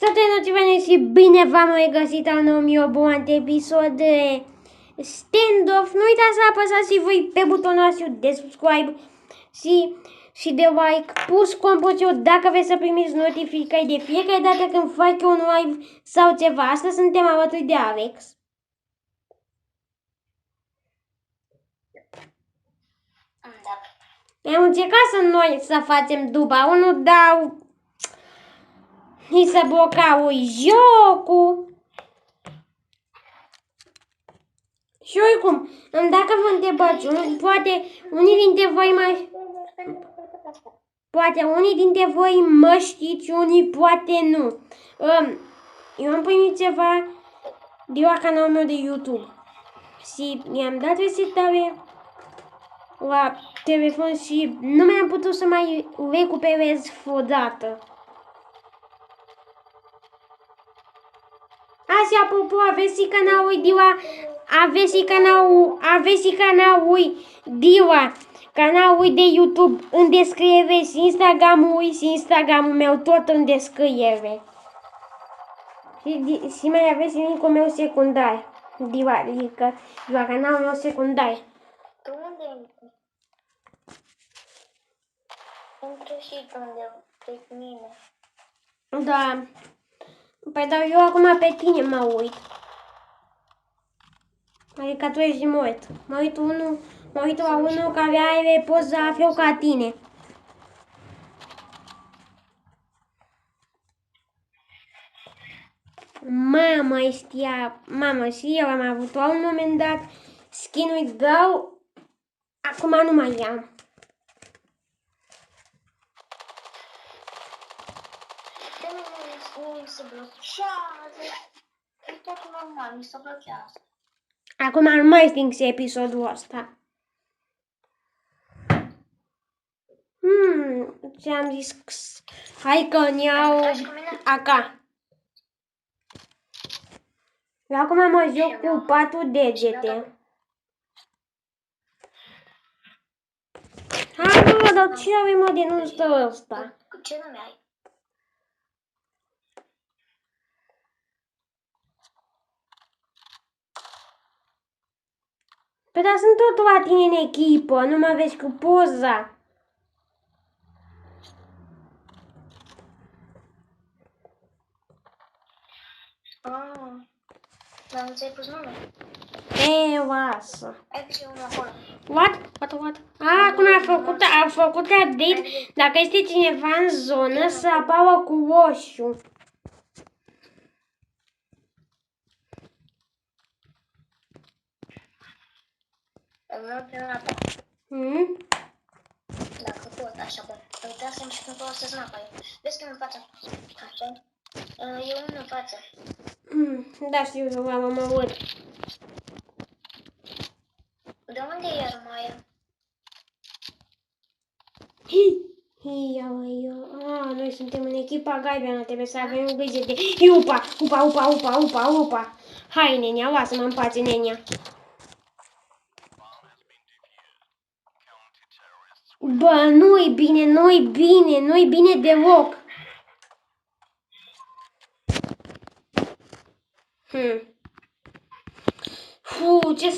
Salutare și bine v-am regăsit la un nou mioboant episod de Standoff. Nu uitați să apăsați și voi pe butonul ăsta de subscribe și de like, pus compoziu dacă vreți să primiți notificări de fiecare dată când fac eu un live sau ceva. Astăzi suntem alături de Alex. Da. Am încercat să facem după unul, dar mi se bloca jocul. Și oricum, dacă vă întrebați, poate unii dintre voi mă știți, unii poate nu. Eu am primit ceva de la canalul meu de YouTube și mi-am dat resetare la telefon și nu mi-am putut să mai recuperez vreodată. Așa, apropo, aveți și canalul de YouTube în descriere și Instagramul meu tot în descriere. Și mai aveți linkul meu secundar, adică canalul meu secundar. Tu unde intri? Intră și tu unde pe mine. Da. Păi dar eu acum pe tine mă uit. Adică tu ești mort. Mă uit la unul care are poza la fel ca tine. Mama, și eu am avut la un moment dat skin-uri, dau, acum nu mai am. Mi se blochează. E totul normal, mi se blochează. Acum nu mai sting și episodul ăsta. Ce-am zis? Hai că îmi iau AK. Eu acum mă joc cu 4 degete. Hai mă, dar ce avem mă de nu stă ăsta? Ce nume ai? Păi dar sunt tot la tine în echipă, nu mă vezi cu poza. Dar nu ți-ai pus nume? Lasă. Ai pus unul acolo. What? Acum a făcut update. Dacă este cineva în zonă, să apară cu roșu. Vreau prima dată. Dacă pot, așa, bă. Uitasem și când folosesc mapa. Vezi că în față. Așa. E unul în față. Da, știu, mă uit. De unde e Armaia? Noi suntem în echipa galbenă, trebuie să avem grijă de... Upa! Hai, nenea, lasă-mă în pace, nenea. Bă, nu-i bine deloc. Ce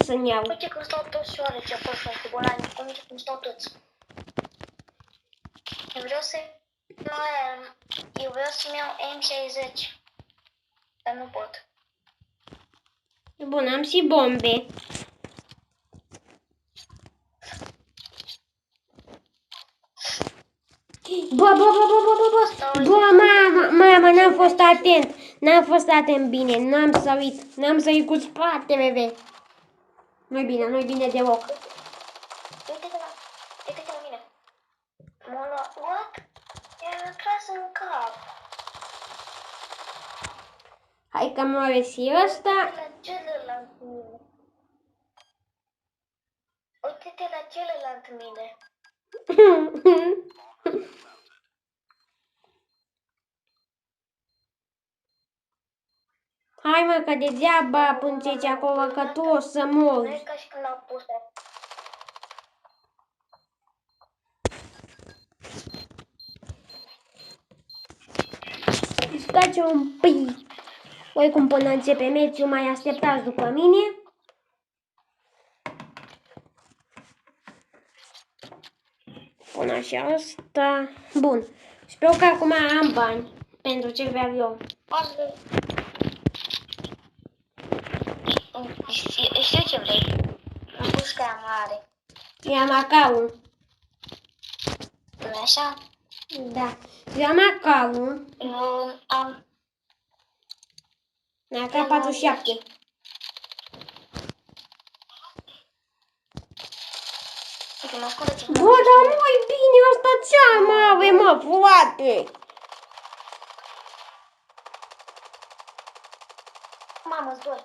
să-mi iau? Uite cum stau toți șoareci acolo cu bolani, uite cum stau toți. Eu vreau să-mi iau M60, dar nu pot. Bun, am și bombe. Bă, mama, n-am fost atent bine, n-am sărit cu spatele. Nu-i bine deloc. Uite-te la mine. What? I-am tras în cap. Hai că moare și ăsta. Uite-te la celălalt mine. Hai mă, că degeaba pâncești acolo, că tu o să mori. Nu e ca și când au pus. mișcați un pic. Oricum, până începe meciul, mai așteptați după mine. Pun așa asta. Bun. Sper că acum am bani pentru ce vreau eu. Știu ce vrei. Am pus că e mare. Ia macaul. Nu așa? Da. Ia macaul. Eu am... AK-47. Uite, mă ascultă-ți. Bă, dar nu-i bine, asta ce mare, mă, frate. Mamă-ți doi.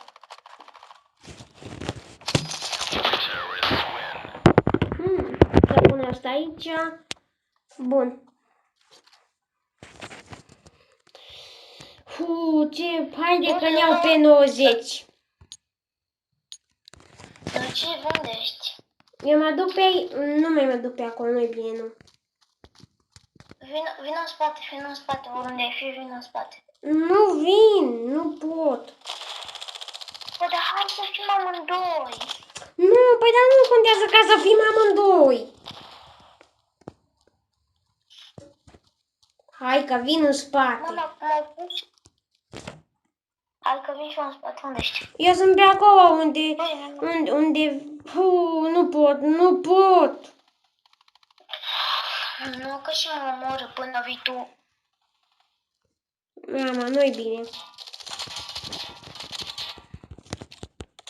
Să pun asta aici. Bun. Ce... Haide că ne-au pe 90. Dar ce vândești? Eu mă duc pe... Nu mai mă duc pe acolo, nu-i bine, nu. Vino în spate, vino în spate, oriunde ai fi, vino în spate. Nu vin, nu pot. Bă, dar hai să fim amândoi. Nu, păi dar nu contează ca să fim amândoi. Hai că vin în spate. Mama, m-au pus. Hai că vin și eu în spate, unde ești? Eu sunt pe acolo unde... Nu pot, nu pot. Nu, că și mă omoră până vii tu. Mama, nu-i bine.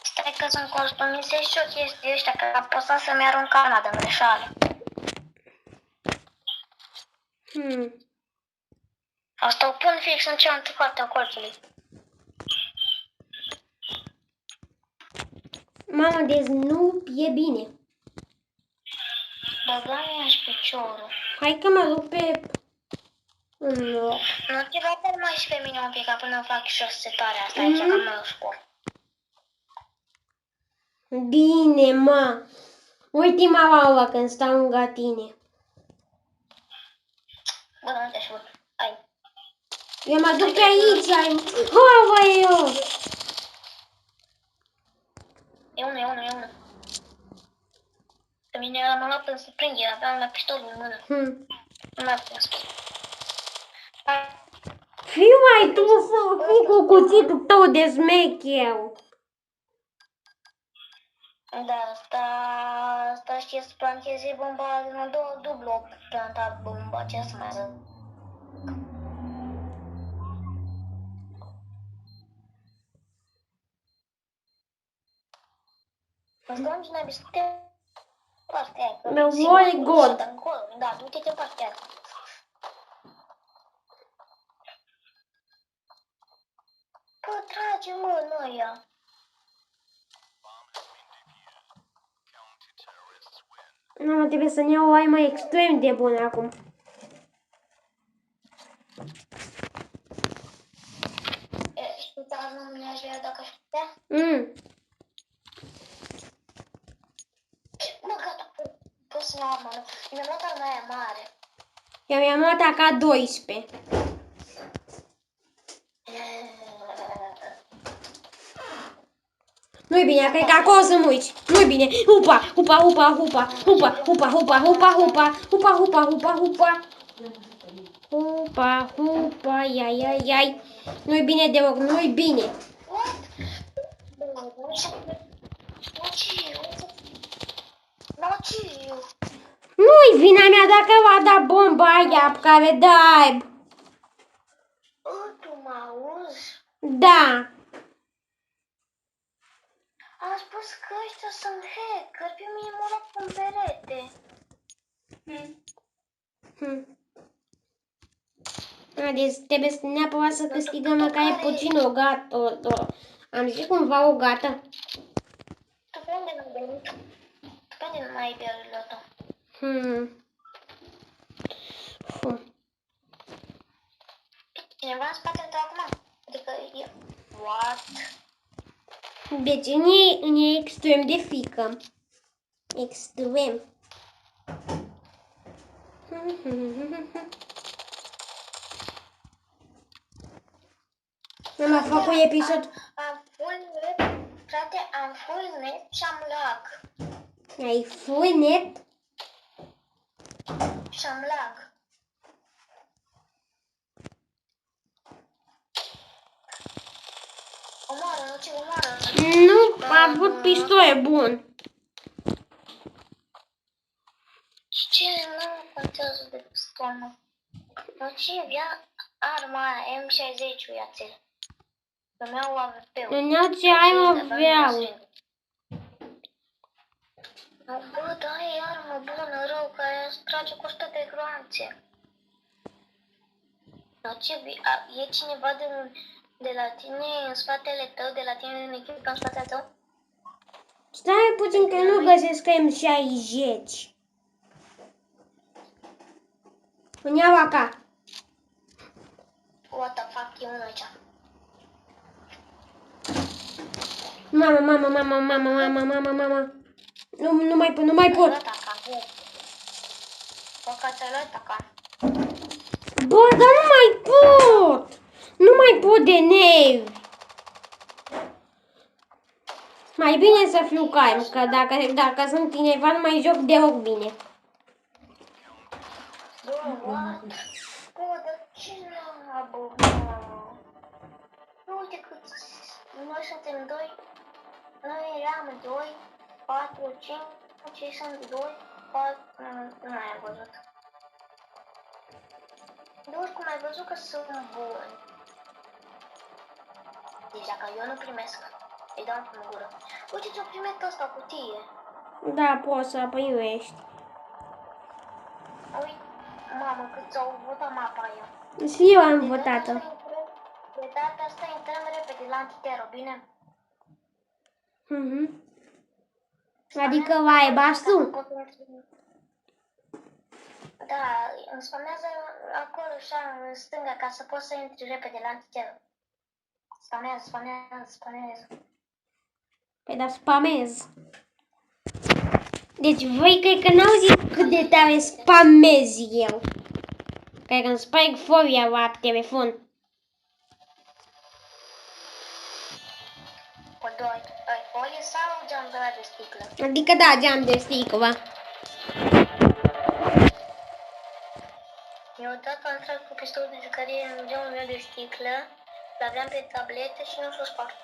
Stai că sunt customisezi și o chestie ăștia, că a posat să-mi arunc cana de greșeală. Asta o pun fix în cealaltă parte a colțului. Mama, deci nu e bine. Băga-mi și piciorul. Hai că mă duc pe... Nu. Nu te va perma și pe mine un pic, ca până fac și o setare asta aici, că mă scor. Bine, mă. Ultima oară când stau lângă tine. Bă, nu te șur. Hai. Eu mă duc pe aici. Aoleu! E unul. Pe mine m-a luat până să prind, aveam la pistolul în mână. Nu m-a prins. Fiu mai tu să fii cu cuțitul tău de smecher. Da, asta știe să planteze bomba, în două dublu plantat bomba, ce să mai zic. Îți dăm și n-ai biscuite? Partea aia. Meu mare god. Da, du-te pe partea aia. Bă, trage, mă, noi ea. Nu, trebuie să ne iau o armă extrem de bună acum. Știi, dar nu mi-aș vrea dacă aș putea? Bă, gata, pot să iau armă. Mi-am luat arma aia mare. Eu mi-am luat AK-12. Nu-i bine, cred că acolo să mă uiți. Nu-i bine. Hupa, hupa, hupa, hupa, hupa, hupa, hupa, hupa, hupa, hupa, hupa, hupa, hupa. Hupa, hupa, iai. Nu-i bine deloc, nu-i bine. Nu-i vina mea dacă va da bomba aia pe care dai. Tu mă auzi? Da. Am spus că ăștia sunt hacker, pe mine m-au luat pe perete. Deci trebuie să neapărat să câștigăm măcar puțin o gată. Am zis cumva o gată. Tu pe unde n-ai venit? Tu pe unde nu mai ai pierurile tău? Cineva în spate tău acum? Adică e... What? Deci e extrem de frică. Extrem. Am făcut episod. Am full net, frate, am full net și am lag. Ai full net? Și am lag. Omoară, nu ce omoară. Nu, a avut pistoie bun. Și ce nu contează de pistolul? Nociv, ia arma aia, M60 ia-ți-l. Îmi iau AWP-ul. În iau ce ai mă vreau. Bă, dai armă bună, rău, care îți trage cu 100 de groanțe. Nociv, e cineva de la tine în spatele tău, de la tine în echipă în spatele tău? Stai puțin că nu găsesc M60. Îmi iau AK. What the fuck, e unul aici. Mama. Nu mai pot. Bă, că ți-ai luat AK. Bă, dar nu mai pot. Nu mai pot de nervi. Mai bine să fiu calm, că dacă sunt cineva nu mai joc deloc bine. Bă, what? Bă, dar ce nabă, bă? Nu uite cât... Noi suntem doi. Noi eram 2, 4, 5, cei sunt 2, 4, nu mai am văzut. De oricum ai văzut că sunt buni. Deci dacă eu nu primesc, îi dau în gură. Uite, ți-o primit ăsta cutie. Da, poți să primești. Uite, mamă, cât ți-au votat mapa aia. Și eu am votat-o. De data asta intrăm repede la antitero, bine? Adică vai bastu? Da, îmi spamează acolo așa în stânga ca să poți să intri repede la antitero. Spamează. Păi da, spamez. Deci voi cred că n-auziți cât de tare spamez eu. Cred că îmi sparg folia la telefon. Cu doi folie sau geam de la de sticlă? Adică da, geam de sticlă. Eu odată am intrat cu pistolul de jucărie în geamul meu de sticlă, l-aveam pe tabletă și nu s-o spart.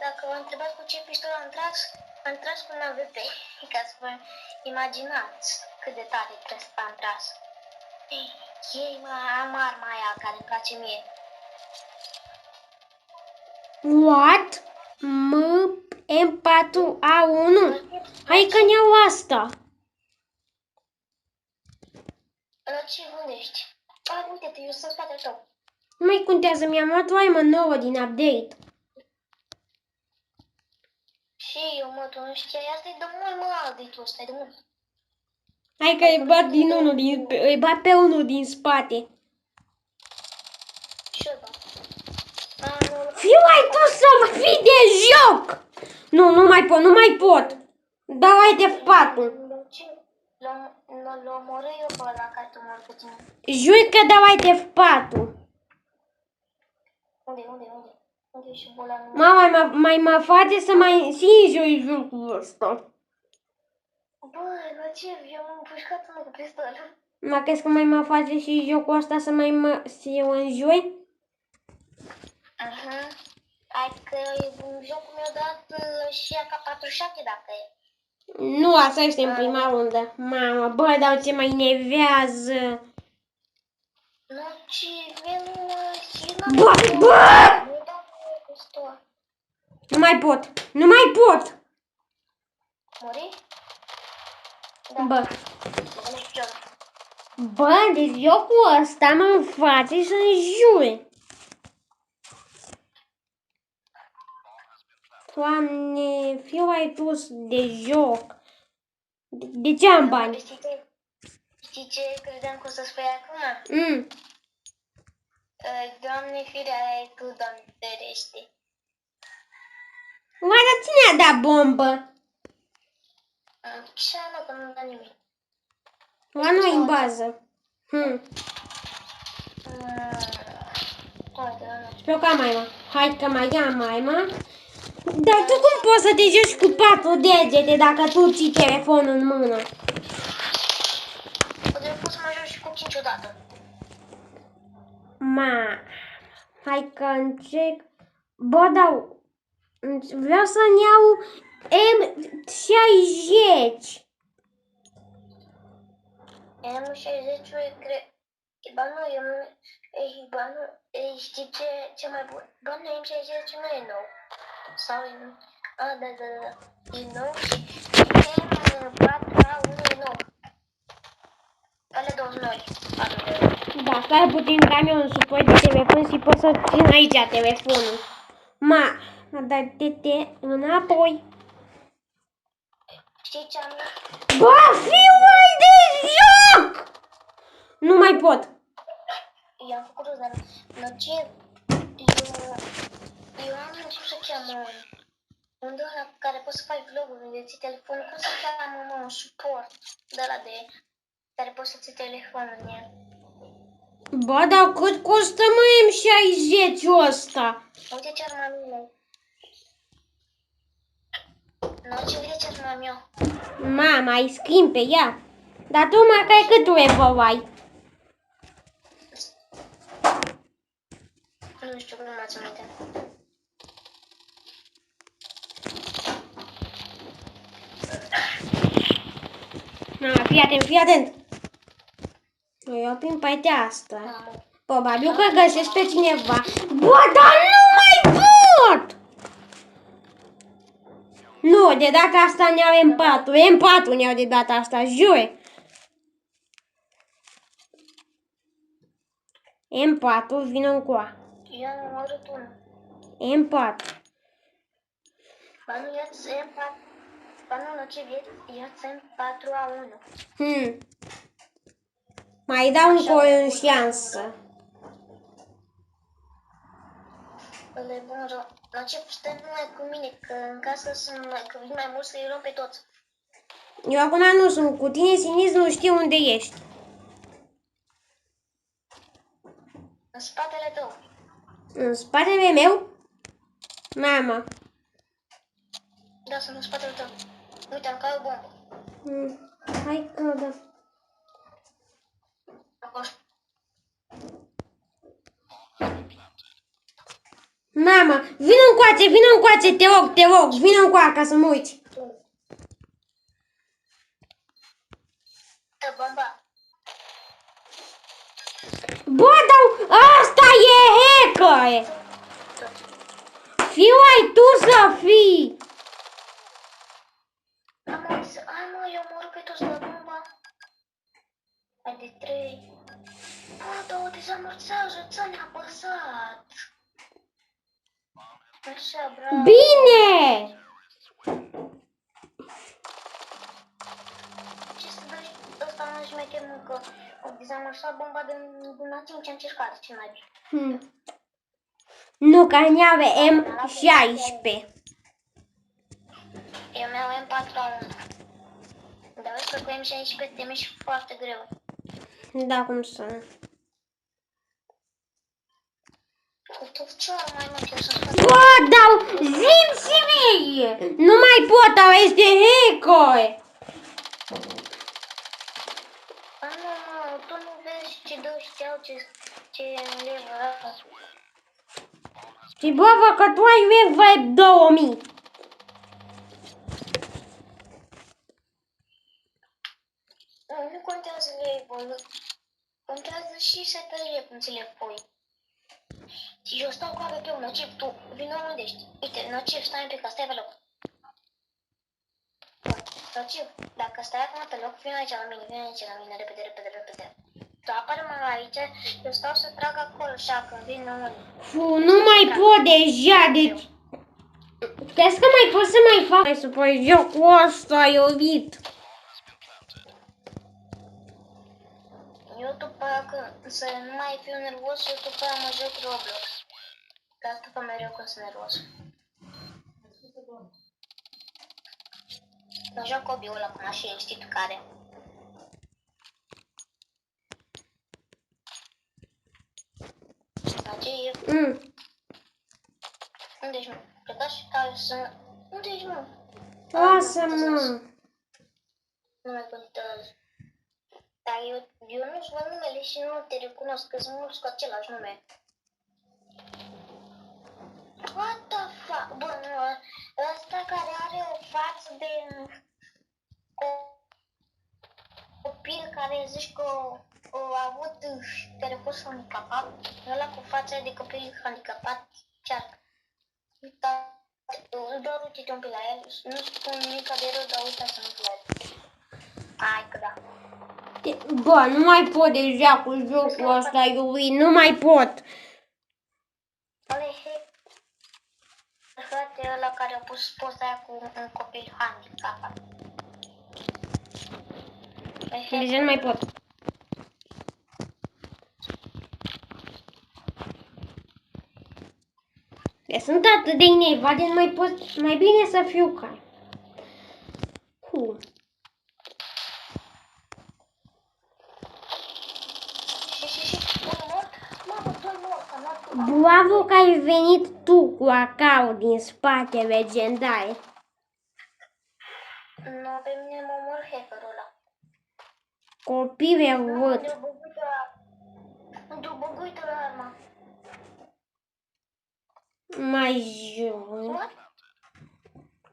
Dacă vă întrebați cu ce pistol am tras cu un AWP, ca să vă imaginați cât de tare am tras. Ei, am arma aia care îmi place mie. What? M4A1? Hai că ne-au asta. Ce, unde ești? Uite-te, eu sunt în spatele tău. Nu mai contează, mi-am luat o armă nouă din update. Și eu, mă, tu nu știai, asta e de mult, mă, update-ul ăsta, e de mult. Hai că îi bat pe unul din spate. Și eu, da. Fiu, ai tu să fii de joc! Nu mai pot. Dau hai de patul. L omorâ eu pe ăla care te omor cu tine. Jur că dau hai de patul. Unde? Unde e și bolanul? Mama, mai mă face să mai și joi jocul ăsta. Bă, la ce? Eu m-am împușcat cu pistolul. Mă crezi că mai mă face și jocul ăsta să mai mă eu înjoi? Aha. Adică jocul mi-a dat și AK-47 dacă e. Nu, asta este în prima rundă. Mamă, bă, dar ce mai nervează. Nu, ce? Mie nu mă... Bă! Nu mai pot. Muri? Bă. Bă, deci jocul ăsta mă face să înjuri. Doamne, fiu ai pus de joc. De ce am bani? Știi ce credeam că o să spui acum? Doamne firea, tu, Doamne ferește. Oare cine a dat bombă? Ce mă, că nu da nimic. La noi în bază. Uite, nu. Sper că mai mă. Hai că mai am mai mă. Dar tu cum poți să te joci cu 4 degete dacă tu ții telefonul în mână? Poți să mă joci și cu 5 odată. Ma, hai că încerc. Bă, dar vreau să-mi iau M60. M60 cred. Ba nu, ba nu, știi ce mai bun? Ba nu, M60 nu e nou. Sau e nou. Da, e nou și M4A1 e nou. Ale două noi. Da, stai puțin că am eu un suport de telefon și pot să țin aici telefonul. Ma, dar te înapoi. Știi ce am eu? Bă, fiu mai de joc! Nu mai pot. Eu am făcut-o, dar ce? Eu am început să cheamă unde ăla cu care poți să faci vloguri, unde ții telefonul, cum să cheamă un suport de ăla de care poți să ții telefonul în el. Bă, dar cât costă mă M60-ul ăsta? Uite ce armă am eu. Uite ce armă am eu. Mama, ai schimb pe ea. Dar tu măcar cât level ai? Nu știu, nu m-ați aminte. Fii atent. Eu prin partea asta. Probabil că găsesc pe cineva. Bă, dar nu mai pot! Nu, de data asta ne-au M4. M4 ne-au de data asta, jur. M4, vină încoa. Eu am urât unul. M4. Ba nu, ia-ți M4. Ba nu, ce ia-ți M4A1. Mai dau încă o șansă. Ăla e bun rău. La ce stai numai cu mine, că în casă sunt că vin mai mult să-i luăm pe toți. Eu acum nu sunt cu tine și nici nu știu unde ești. În spatele tău. În spatele meu? Mama. Da, sunt în spatele tău. Uite, am ca o bombă. Hai că da. Acolo. Mama, vină încoace, te rog, vină încoace ca să mă uiți. Dă bomba. Bă, dar asta e hacker! Fiu, ai tu să fii! Hai mă, eu mă rog pe toți la bomba. Hai de 3. Bă, două dezamorțează, ți-am apăsat. Așa, bravo. Bine! Ce să dai ăsta mă șmecher încă? O dezamărsat bomba din a 5-a încercare, ce mai bine. Nu, că ne-are M16. Eu mi-au M4A1. Dar vezi că cu M16 te miști foarte greu. Da, cum să nu. Cu tot ce ori mai mult eu să-mi fac. Bă, dar zi-mi și mie! Nu mai pot, dar este hacker! Ba nu, tu nu vezi ce dă știau ce level ăla. Și bă, că tu ai level 2000. Nu contează level, contează și setările cum ți le pui. Și eu stau cu pe un nociv, tu vină unde ești? Uite, nociv, stai un pic, stai pe loc. Nociv, dacă stai acum pe loc, vino aici la mine, repede. Tu apără-mă aici, eu stau să trag acolo, așa, când vin unul. Nu mai pot deja, deci... Crezi că mai pot să mai fac? Hai să pui jocul ăsta, iubit. Eu după când să nu mai fiu nervos, eu după mă joc Roblox. Că asta fac mereu când sunt nervos. Mă joc hobby-ul ăla cu mașini, știi tu care? Ce e? Unde ești, mă? Plecași? Unde ești, mă? Lasă-mă! Nu mai contează. Dar eu nu-ți văd numele și nu te recunosc, că sunt mulți cu același nume. What the fuck? Bun, ăsta care are o față de copil care zici că a avut, care a fost handicapat, ăla cu fața de copil handicapat, cearcă. Doar uite-te un pic la el, nu spun nimic de rău, dar uita să nu la el. Hai că da. Bă, nu mai pot deja cu jocul ăsta, nu mai pot. Ăla e frate ăla care a pus poza aia cu un copil handicapat. Deja nu mai pot. Sunt atât de inevade, nu mai pot, mai bine să fiu calm. Bravo că ai venit tu cu AK-ul din spate, legendare. Nu, pe mine mă omor hackerul ăla. Copile văd. Unde-o băguită la arma. Mai jos.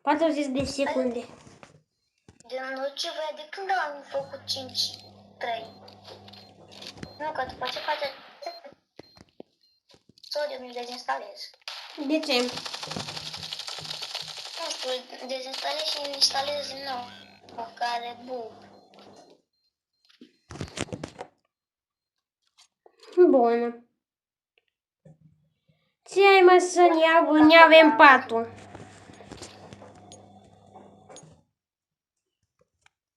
40 de secunde. De noi ce vrea de când am făcut 5-3. Nu, că după ce face Sorry, mi dezinstalez. De ce? Nu știu, dezinstalez și instalez din nou. O care bug. Bun. Ce ai, mă, Sonia? Bun, avem 4.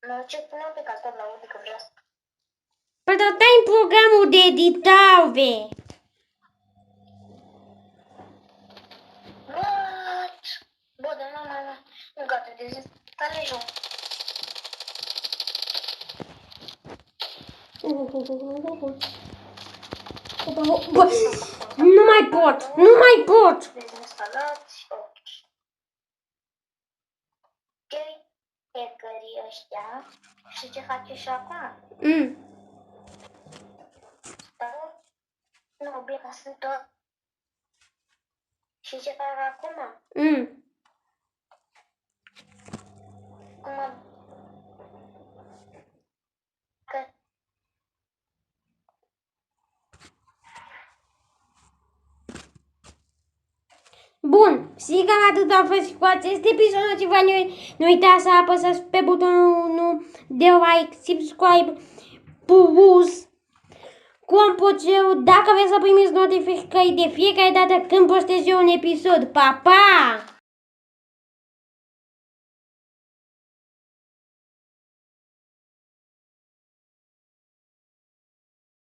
Nu, ce puneam pe calcul la unde că vreau să... Păi dar dai în programul de editare. What? Bă, dar nu, gata, dezinstalez eu. Bă, nu mai pot, nu mai pot. Dezinstalați, ok. Hackerii ăștia, și ce face și acum? Nu, bine, sunt tot. Și ce fac acum? Bun, și cam atât a fost cu acest episod. Și nu uitați să apăsați pe butonul de like, subscribe, plus, clopoțelul, dacă vreți să primiți notificări de fiecare dată când postez eu un episod. Pa, pa!